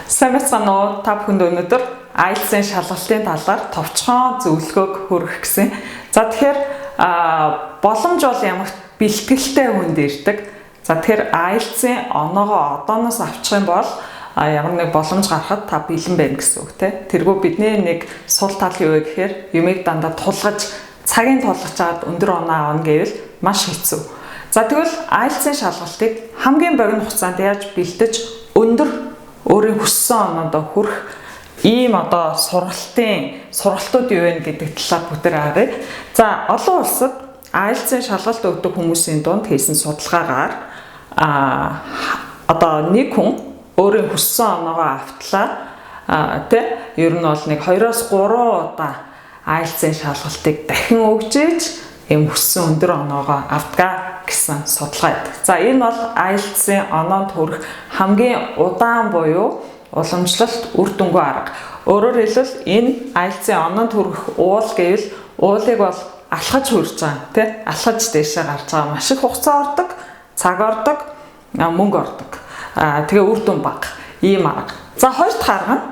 Сайн байцгаана уу? Та бүхэнд өнөөдөр IELTS-ийн шалгалтын талаар товчхон зөвлөгөөг хүргэх гэсэн. За тэгэхээр боломж бол ямар бэлтгэлтэй хүнд ирдэг. За тэгэхээр IELTS-ийн оноогоо одооноос авчих юм бол ямар нэг боломж гарахад та бэлэн байна гэсэн үг тийм. Тэргүй бидний нэг сул тал юу вэ гэхээр юмыг дандаа тулгаж цагийн тулгаж аваад өндөр оноо авна гэвэл маш хэцүү. За тэгвэл IELTS-ийн шалгалтыг хамгийн богино хугацаанд яаж бэлдэж өндөр өөрийн хүссэн оноонд хүрэх ийм сургалтууд юу вэ гэдэг талаар бүгдээ харъя. За олон улсад IELTS-ийн шалгалт өгдөг хүмүүсийн дунд хийсэн судалгаагаар нэг хүн өөрийн хүссэн оноогоо автлаа ер нь бол нэг 2-3 удаа IELTS-ийн шалгалтыг дахин өгжээж ийм хүссэн өндөр оноогоо авдгаа гэсэн судалгаа байдаг. За энэ бол IELTS-ийн оноонд хүрэх хамгийн удаан буюу уламжлалт үр дүнгүй арга. Өөрөөр хэлбэл энэ IELTS-ийн оноонд хүрэх уул гэвэл уулыг бол алхаж хүрч байгаа тийм алхаж дээшээ гарч байгаа маш их хугацаа ордог, цаг ордог, мөнгө ордог. Тэгээ үр дүн бага ийм арга. За хоёр дахь арга нь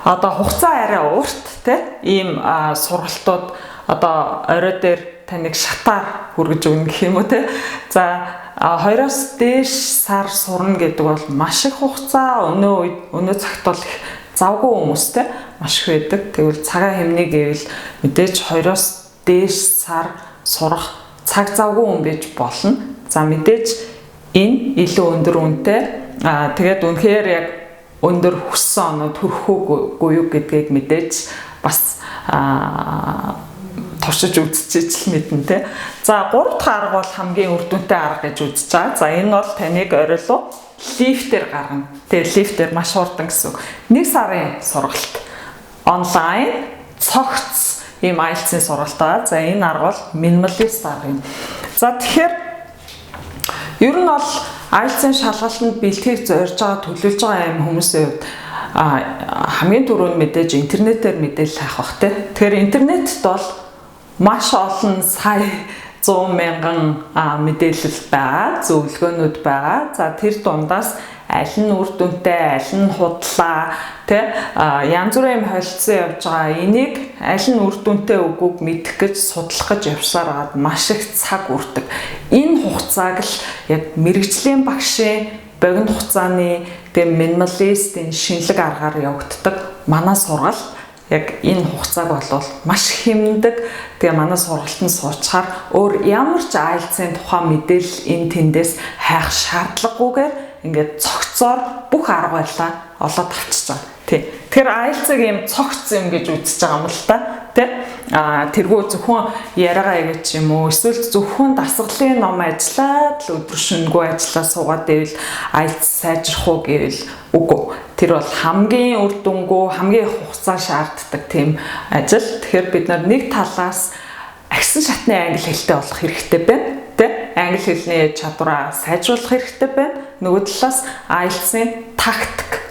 хугацаа арай урт тийм ийм сургалтууд орой дээр таныг шатаар хүргэж өгнө гэх юм уу те. За 2-оос дээш сар сурна гэдэг бол маш их хугацаа өнөө цагт бол их завгүй хүмүүстэй маш их байдаг. Тэгвэл цагаа хэмнэ гэвэл мэдээж 2-оос дээш сар сурах цаг завгүй хүн байж болно. За мэдээж энэ илүү өндөр үнэтэй. Тэгээд үнэхээр яг өндөр хүссэн оноо төрөхөөгүй юу гэдгийг мэдээж бас туршиж үзчихэж л мэднэ те. За 3 дахь арга бол хамгийн үр дүнтэй арга гэж үзэж байгаа. За энэ бол таныг орой лифтээр гаргана. Тэгээ лифтээр маш хурдан гэсэн. 1 сарын сургалт. Онлайн цогц ийм IELTS-ийн сургалт байгаа. За энэ арга бол минималист арга юм. За тэгэхээр ер нь бол IELTS-ийн шалгалтанд бэлтгэх зорж байгаа төлөвлөж байгаа юм хүмүүсийн хувьд хамгийн түрүүнд мэдээж интернетээр мэдээлэл хайх бах те. Тэгэхээр интернетд бол маш олон сая 100 мянган мэдээлэл байгаа, зөвлөгөөнүүд байгаа. За тэр дундаас аль нь үр дүнтэй, аль нь худлаа, янз бүрийн юм холилцсон явж байгаа. Энийг аль нь үр дүнтэй үгүйг мэдэх гэж судлах гэж явсаар байгаад маш их цаг үрдэг. Энэ хугацааг л яг мэрэгжлийн багшийн богино хугацааны минималистийн шинэлэг аргаар явагддаг манай сургалт яг энэ хугацааг бол маш хэмндэг. Тэгээ манай сургалтанд суучаар өөр ямар ч IELTS-ийн тухайн мэдээлэл энэ тэндээс хайх шаардлагагүйгээр ингээд цогцоор бүх арга барилаа олоод авчиж байгаа. Тэгэхээр IELTS-ыг ийм цогц юм гэж үзэж байгаа юм л та. Тэргүй зөвхөн яриагаа ягч юм уу эсвэл зөвхөн дасгалын ном ажиллаад л өдөр шөнөгүй ажиллаа суугаад байвал IELTS сайжрах уу гэвэл үгүй. Тэр бол хамгийн үр дүнгүй, хамгийн хугацаа шаарддаг тийм ажил. Тэгэхээр бид нэг талаас агсан шатны англи хэлтэй болох хэрэгтэй байна. Англи хэлний чадвараа сайжруулах хэрэгтэй байна. Нөгөө талаас IELTS-ийн тактик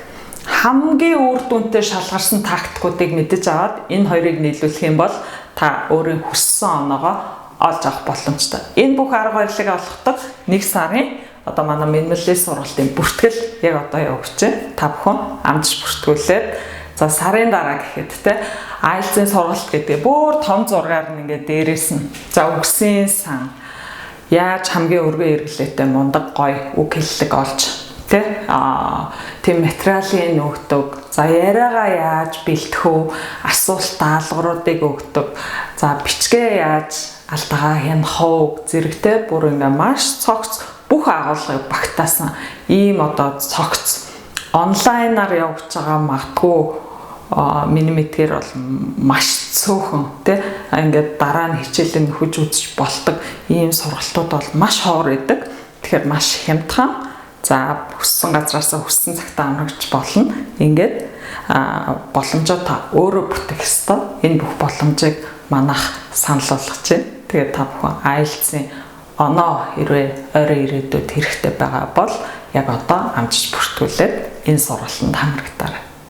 хамгийн үр дүнтэй шалгарсан тактикуудыг мэдэж аваад энэ хоёрыг нийлүүлэх юм бол та өөрийн хүссэн оноогоо олж авах боломжтой. Энэ бүх арга барилыг олгодог 1 сарын манай минималист сургалтын бүртгэл яг явж байна. Та бүхэн амжиж бүртгүүлээд за сарын дараа гэхэд IELTS-ийн сургалт гэдэг бүр том зургаар нь ингээд дээрээс нь за үгсийн сан яаж хамгийн өргөн эргэлээтэй мундаг гоё үг хэллэг олж тийм материалын өгдөг. За яриагаа яаж бэлтэх вэ? Асуулт даалгавруудыг өгдөг. За бичгээ яаж алдаагаа хянах вэ? Зэрэгтэй бүр ингээ маш цогц бүх агуулгыг багтаасан ийм цогц онлайнаар явж байгаа магадгүй миний мэдгээр бол маш цөөхөн ингээд дараа нь хичээлээ нөхөж үзэж болдог ийм сургалтууд бол маш ховор идэг. Тэгэхээр маш хямдхан за хүссэн газараасаа хүссэн цагтаа амрагч болно. Ингээд боломжоо та өөрөө бүтээх ёстой. Энэ бүх боломжийг манайх санал болгож байна. Тэгээд та бүхэн IELTS-ийн оноо хэрвээ ойрын ирээдүйд хэрэгтэй байгаа бол яг амжиж бүртгүүлээд энэ сургалтанд хамрагдаарай.